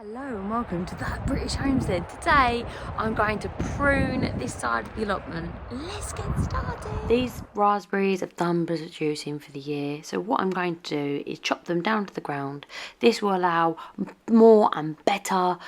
Hello and welcome to That British Homestead. Today I'm going to prune this side of the allotment. Let's get started. These raspberries have done producing for the year, so what I'm going to do is chop them down to the ground. This will allow more and better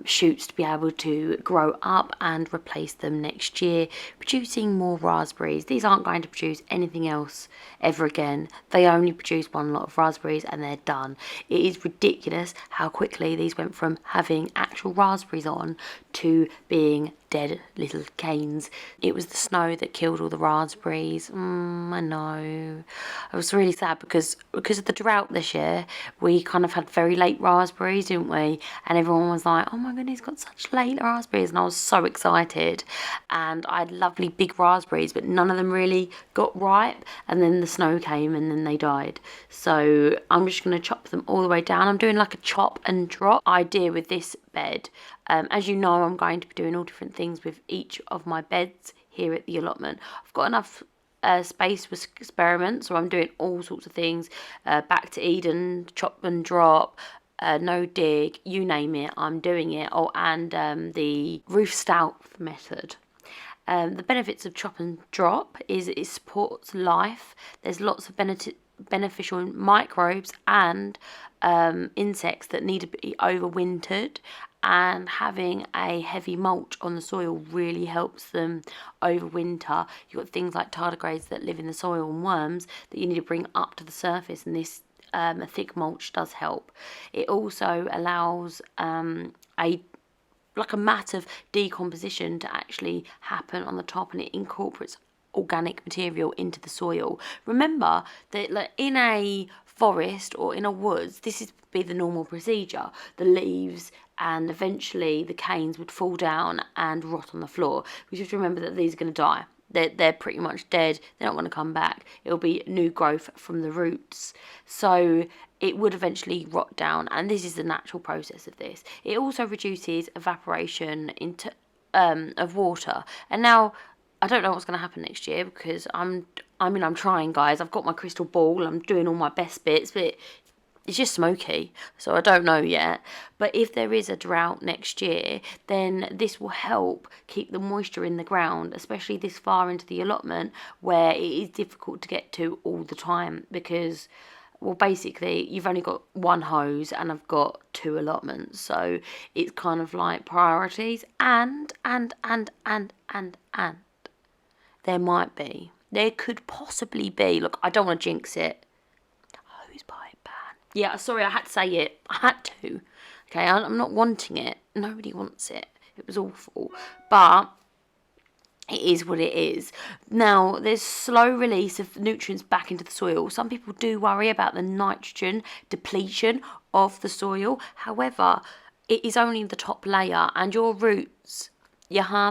shoots to be able to grow up and replace them next year, producing more raspberries. These aren't going to produce anything else ever again. They only produce one lot of raspberries and they're done. It is ridiculous how quickly these went from having actual raspberries on to being dead little canes. It was the snow that killed all the raspberries. I know. I was really sad because of the drought this year, we kind of had very late raspberries, didn't we? And everyone was like, oh my goodness, got such late raspberries. And I was so excited. And I had lovely big raspberries, but none of them really got ripe. And then the snow came and then they died. So I'm just going to chop them all the way down. I'm doing like a chop and drop idea with this bed. As you know, I'm going to be doing all different things with each of my beds here at the allotment. I've got enough space for experiments, so I'm doing all sorts of things. Back to Eden, chop and drop, no dig, you name it, I'm doing it. Oh, and the roof stout method. The benefits of chop and drop is it supports life. There's lots of beneficial microbes and insects that need to be overwintered, and having a heavy mulch on the soil really helps them overwinter. You've got things like tardigrades that live in the soil and worms that you need to bring up to the surface, and this a thick mulch does help. It also allows a mat of decomposition to actually happen on the top, and it incorporates organic material into the soil. Remember that, like, in a forest or in a woods, this is be the normal procedure. The leaves and eventually the canes would fall down and rot on the floor. We just remember that these are going to die. They're pretty much dead. They're not going to come back. It'll be new growth from the roots. So it would eventually rot down, and this is the natural process of this. It also reduces evaporation into of water. And now I don't know what's going to happen next year because I'm trying, guys. I've got my crystal ball. I'm doing all my best bits, but it's just smoky, so I don't know yet. But if there is a drought next year, then this will help keep the moisture in the ground, especially this far into the allotment where it is difficult to get to all the time because, well, basically you've only got one hose and I've got two allotments, so it's kind of like priorities. And there could possibly be, look, I don't want to jinx it, hose pipe ban. Yeah, sorry, I had to say it. I had to. Okay, I'm not wanting it. Nobody wants it. It was awful. But it is what it is. Now, there's slow release of nutrients back into the soil. Some people do worry about the nitrogen depletion of the soil. However, it is only the top layer, and your roots,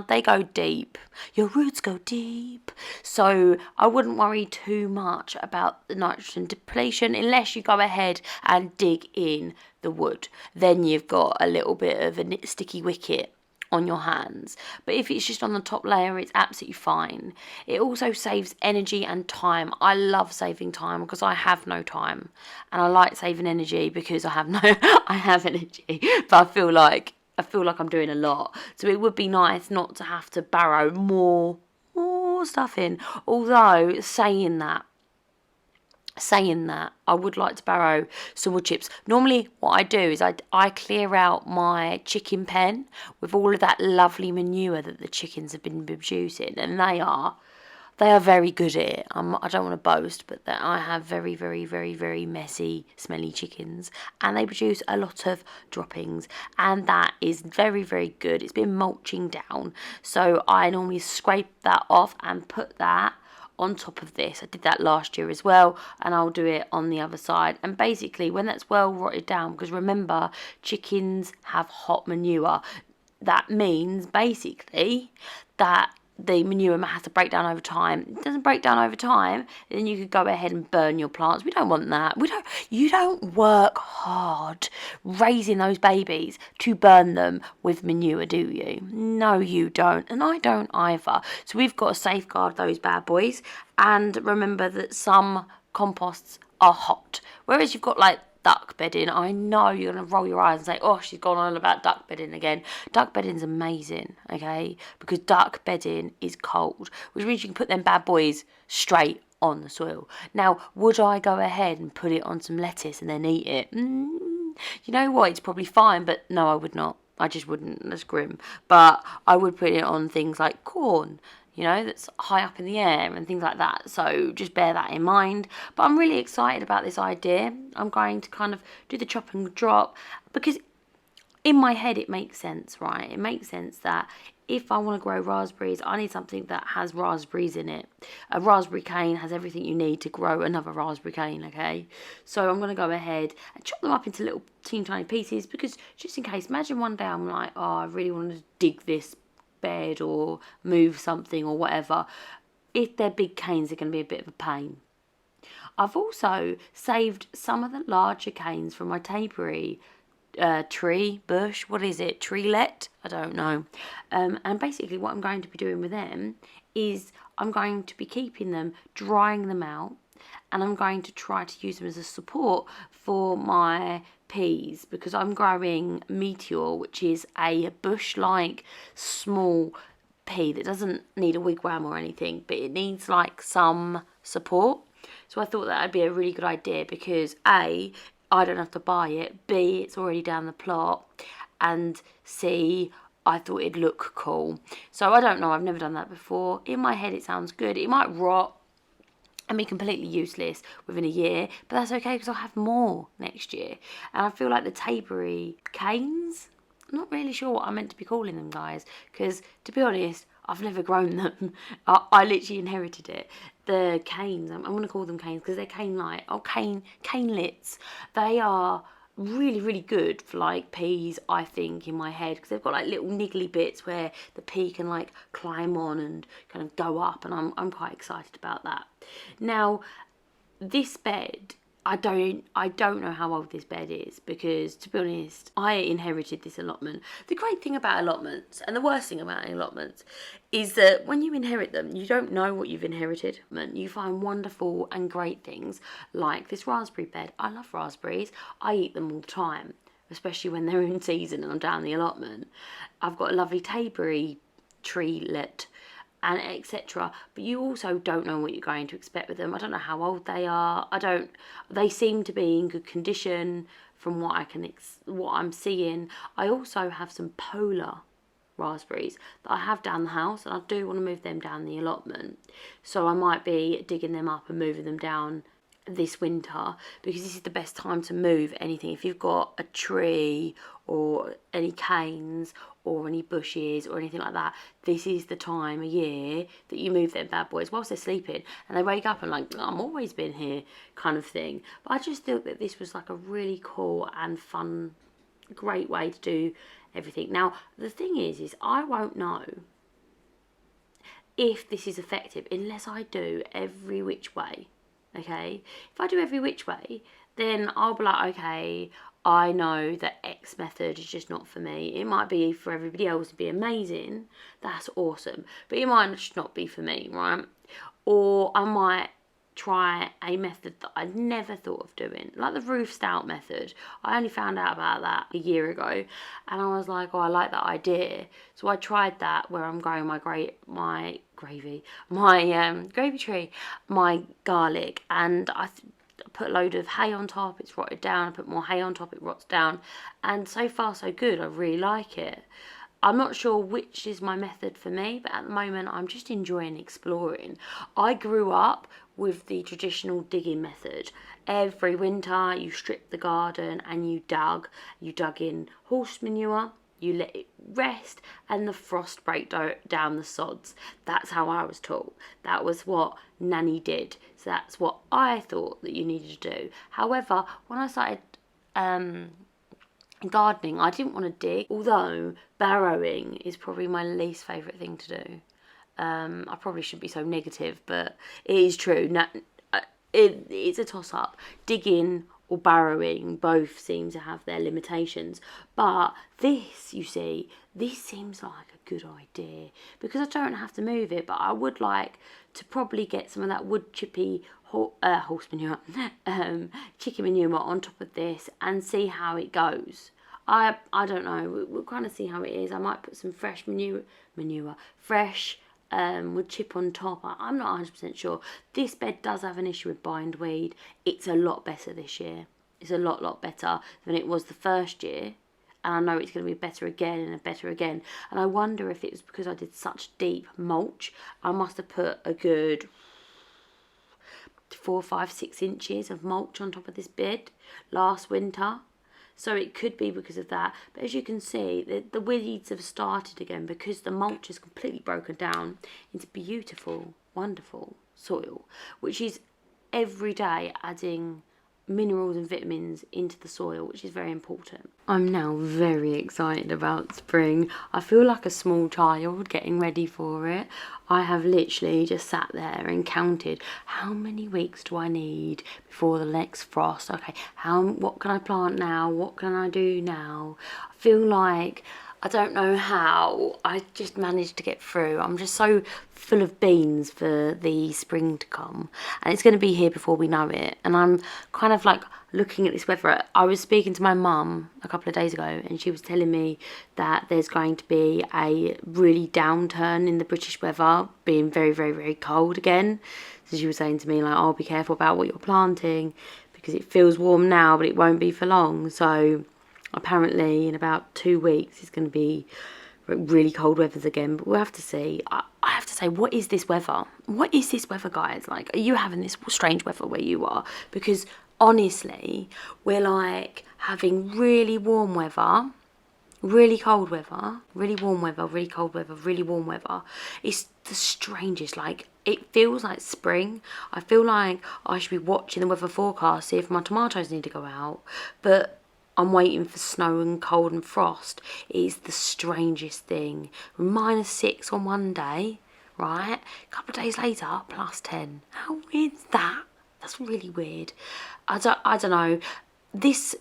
they go deep. Your roots go deep. So I wouldn't worry too much about the nitrogen depletion unless you go ahead and dig in the wood. Then you've got a little bit of a sticky wicket on your hands. But if it's just on the top layer, it's absolutely fine. It also saves energy and time. I love saving time because I have no time, and I like saving energy because I have energy, but I feel like I'm doing a lot. So it would be nice not to have to barrow more stuff in. Although saying that, I would like to barrow some wood chips. Normally what I do is I clear out my chicken pen with all of that lovely manure that the chickens have been producing, and they are very good at it. I don't want to boast, but that I have very, very, very, very messy, smelly chickens, and they produce a lot of droppings, and that is very, very good. It's been mulching down, so I normally scrape that off and put that on top of this. I did that last year as well, and I'll do it on the other side. And basically, when that's well rotted down, because remember, chickens have hot manure, that means basically that the manure has to break down over time. It doesn't break down over time, then you could go ahead and burn your plants. We don't want that. You don't work hard raising those babies to burn them with manure, do you? No, you don't, and I don't either. So we've got to safeguard those bad boys, and remember that some composts are hot, whereas you've got like duck bedding. I know you're going to roll your eyes and say, oh, she's gone on about duck bedding again. Duck bedding's amazing, okay? Because duck bedding is cold, which means you can put them bad boys straight on the soil. Now, would I go ahead and put it on some lettuce and then eat it? You know what? It's probably fine, but no, I would not. I just wouldn't. That's grim. But I would put it on things like corn, you know, that's high up in the air and things like that. So just bear that in mind. But I'm really excited about this idea. I'm going to kind of do the chop and drop because in my head it makes sense, right? It makes sense that if I want to grow raspberries, I need something that has raspberries in it. A raspberry cane has everything you need to grow another raspberry cane, okay? So I'm going to go ahead and chop them up into little teeny tiny pieces because just in case, imagine one day I'm like, oh, I really want to dig this bed or move something or whatever. If they're big canes, they're going to be a bit of a pain. I've also saved some of the larger canes from my tapery bush, what is it, treelet, I don't know, and basically what I'm going to be doing with them is I'm going to be keeping them, drying them out, and I'm going to try to use them as a support for my peas because I'm growing Meteor, which is a bush-like small pea that doesn't need a wigwam or anything, but it needs like some support. So I thought that would be a really good idea because A, I don't have to buy it, B, it's already down the plot, and C, I thought it'd look cool. So I don't know, I've never done that before. In my head it sounds good. It might rot and be completely useless within a year, but that's okay because I'll have more next year. And I feel like the tapery canes, I'm not really sure what I'm meant to be calling them, guys, because to be honest, I've never grown them. I literally inherited it. The canes, I'm going to call them canes because they're cane-like. Oh, canelets. They are really, really good for like peas, I think, in my head, because they've got like little niggly bits where the pea can like climb on and kind of go up, and I'm quite excited about that. Now, this bed, I don't know how old this bed is because, to be honest, I inherited this allotment. The great thing about allotments and the worst thing about allotments is that when you inherit them, you don't know what you've inherited. You find wonderful and great things like this raspberry bed. I love raspberries. I eat them all the time, especially when they're in season and I'm down the allotment. I've got a lovely tapery treelet and etc. But you also don't know what you're going to expect with them. I don't know how old they are. They seem to be in good condition from what what I'm seeing. I also have some polar raspberries that I have down the house, and I do want to move them down the allotment. So I might be digging them up and moving them down this winter because this is the best time to move anything. If you've got a tree or any canes or any bushes or anything like that, this is the time of year that you move them bad boys whilst they're sleeping, and they wake up and like, oh, I'm always been here kind of thing. But I just thought that this was like a really cool and fun, great way to do everything. Now the thing is I won't know if this is effective unless I do every which way. Okay, if I do every which way, then I'll be like, okay, I know that X method is just not for me. It might be for everybody else to be amazing, that's awesome, but it might just not be for me, right? Or I might try a method that I never thought of doing, like the roof stout method. I only found out about that a year ago, and I was like, oh, I like that idea. So I tried that where I'm growing my gravy tree, my garlic, and I put a load of hay on top, it's rotted down. I put more hay on top, it rots down, and so far so good. I really like it. I'm not sure which is my method for me, but at the moment I'm just enjoying exploring. I grew up with the traditional digging method. Every winter you stripped the garden and you dug in horse manure, you let it rest, and the frost break down the sods. That's how I was taught. That was what Nanny did. So that's what I thought that you needed to do. However, when I started gardening, I didn't want to dig, although barrowing is probably my least favourite thing to do. I probably shouldn't be so negative, but it is true. It's a toss-up. Digging or barrowing both seem to have their limitations, but this, you see, this seems like a good idea because I don't have to move it, but I would like to probably get some of that wood chippy horse manure, chicken manure on top of this and see how it goes. I don't know. We'll kind of see how it is. I might put some fresh fresh wood chip on top. I'm not 100% sure. This bed does have an issue with bindweed. It's a lot better this year. It's a lot better than it was the first year. And I know it's going to be better again and better again. And I wonder if it was because I did such deep mulch. I must have put a good 4, 5, 6 inches of mulch on top of this bed last winter. So it could be because of that. But as you can see, the weeds have started again because the mulch has completely broken down into beautiful, wonderful soil, which is every day adding minerals and vitamins into the soil, which is very important. I'm now very excited about spring. I feel like a small child getting ready for it. I have literally just sat there and counted how many weeks do I need before the next frost. Okay, what can I plant now? What can I do now? I feel like I don't know how I just managed to get through. I'm just so full of beans for the spring to come. And it's going to be here before we know it. And I'm kind of like looking at this weather. I was speaking to my mum a couple of days ago and she was telling me that there's going to be a really downturn in the British weather, being very cold again. So she was saying to me like, oh, be careful about what you're planting because it feels warm now, but it won't be for long. So apparently in about 2 weeks it's going to be really cold weathers again, but we'll have to see. I have to say, what is this weather? What is this weather, guys? Like, are you having this strange weather where you are? Because honestly, we're like having really warm weather, really cold weather, really warm weather, really cold weather, really warm weather. It's the strangest. Like, it feels like spring. I feel like I should be watching the weather forecast, see if my tomatoes need to go out, but I'm waiting for snow and cold and frost. It is the strangest thing. -6 on one day, right? A couple of days later, +10. How weird is that? That's really weird. I don't know. These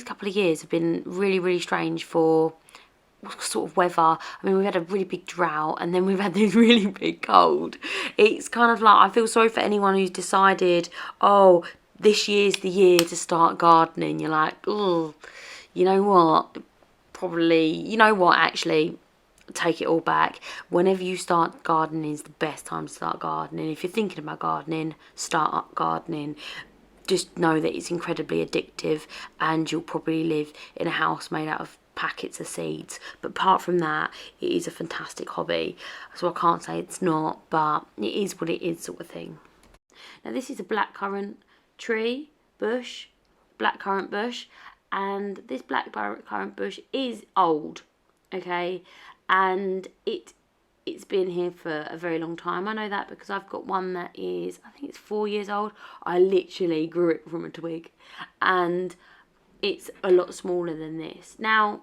couple of years have been really strange for sort of weather. I mean, we've had a really big drought and then we've had this really big cold. It's kind of like, I feel sorry for anyone who's decided, oh, this year's the year to start gardening. You're like, oh, you know what? Probably, you know what, actually, take it all back. Whenever you start gardening is the best time to start gardening. If you're thinking about gardening, start up gardening. Just know that it's incredibly addictive and you'll probably live in a house made out of packets of seeds. But apart from that, it is a fantastic hobby. So I can't say it's not, but it is what it is, sort of thing. Now this is a blackcurrant tree, blackcurrant bush, and this blackcurrant bush is old, okay, and it's been here for a very long time. I know that because I've got one that is, I think it's 4 years old. I literally grew it from a twig, and it's a lot smaller than this. Now,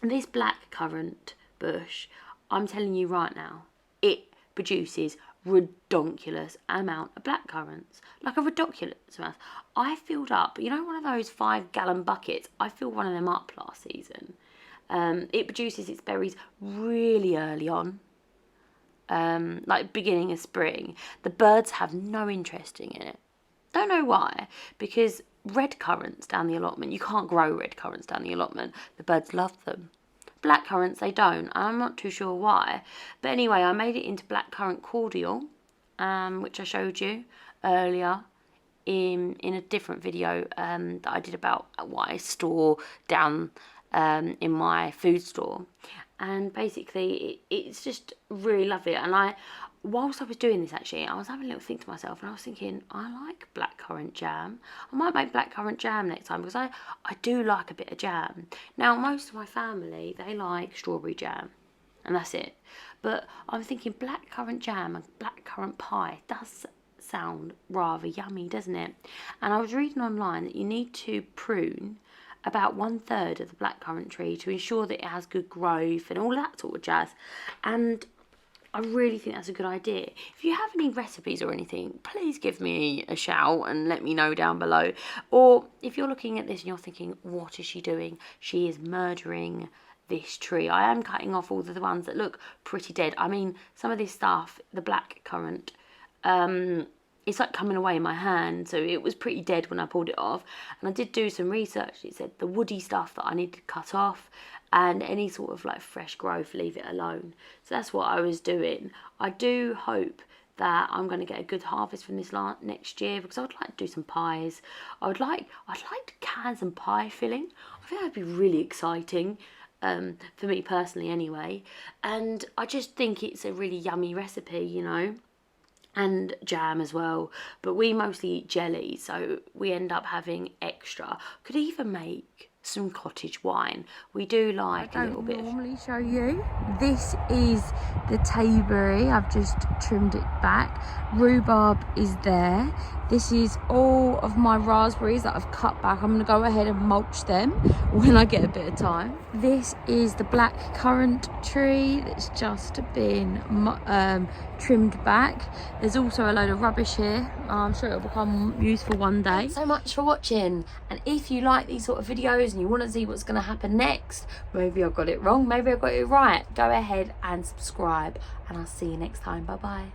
this blackcurrant bush, I'm telling you right now, it produces redonkulous amount of blackcurrants, like a ridiculous amount. I filled up, you know, one of those 5-gallon buckets. I filled one of them up last season. It produces its berries really early on, like beginning of spring. The birds have no interest in it. Don't know why, because red currants down the allotment, you can't grow red currants down the allotment. The birds love them. Black currants, they don't. I'm not too sure why. But anyway, I made it into blackcurrant cordial, which I showed you earlier in a different video that I did about what I store down in my food store. And basically, it's just really lovely. And whilst I was doing this, actually, I was having a little think to myself, and I was thinking, I like blackcurrant jam. I might make blackcurrant jam next time, because I do like a bit of jam. Now, most of my family, they like strawberry jam, and that's it. But I'm thinking blackcurrant jam and blackcurrant pie does sound rather yummy, doesn't it? And I was reading online that you need to prune about 1/3 of the blackcurrant tree to ensure that it has good growth and all that sort of jazz. And I really think that's a good idea. If you have any recipes or anything, please give me a shout and let me know down below. Or if you're looking at this and you're thinking, what is she doing? She is murdering this tree. I am cutting off all the ones that look pretty dead. I mean, some of this stuff, the blackcurrant, it's like coming away in my hand, so it was pretty dead when I pulled it off. And I did do some research. It said the woody stuff that I need to cut off, and any sort of like fresh growth, leave it alone. So that's what I was doing. I do hope that I'm going to get a good harvest from this next year, because I would like to do some pies. I'd like to can some pie filling. I think that'd be really exciting, for me personally anyway. And I just think it's a really yummy recipe, you know, and jam as well. But we mostly eat jelly, so we end up having extra. Could even make some cottage wine. We do like a little bit. I don't normally show you. This is the tayberry. I've just trimmed it back. Rhubarb is there. This is all of my raspberries that I've cut back. I'm going to go ahead and mulch them when I get a bit of time. This is the black currant tree that's just been trimmed back. There's also a load of rubbish here. I'm sure it'll become useful one day. Thanks so much for watching, and if you like these sort of videos and you want to see what's going to happen next, maybe I got it wrong, maybe I got it right, go ahead and subscribe, and I'll see you next time. Bye bye.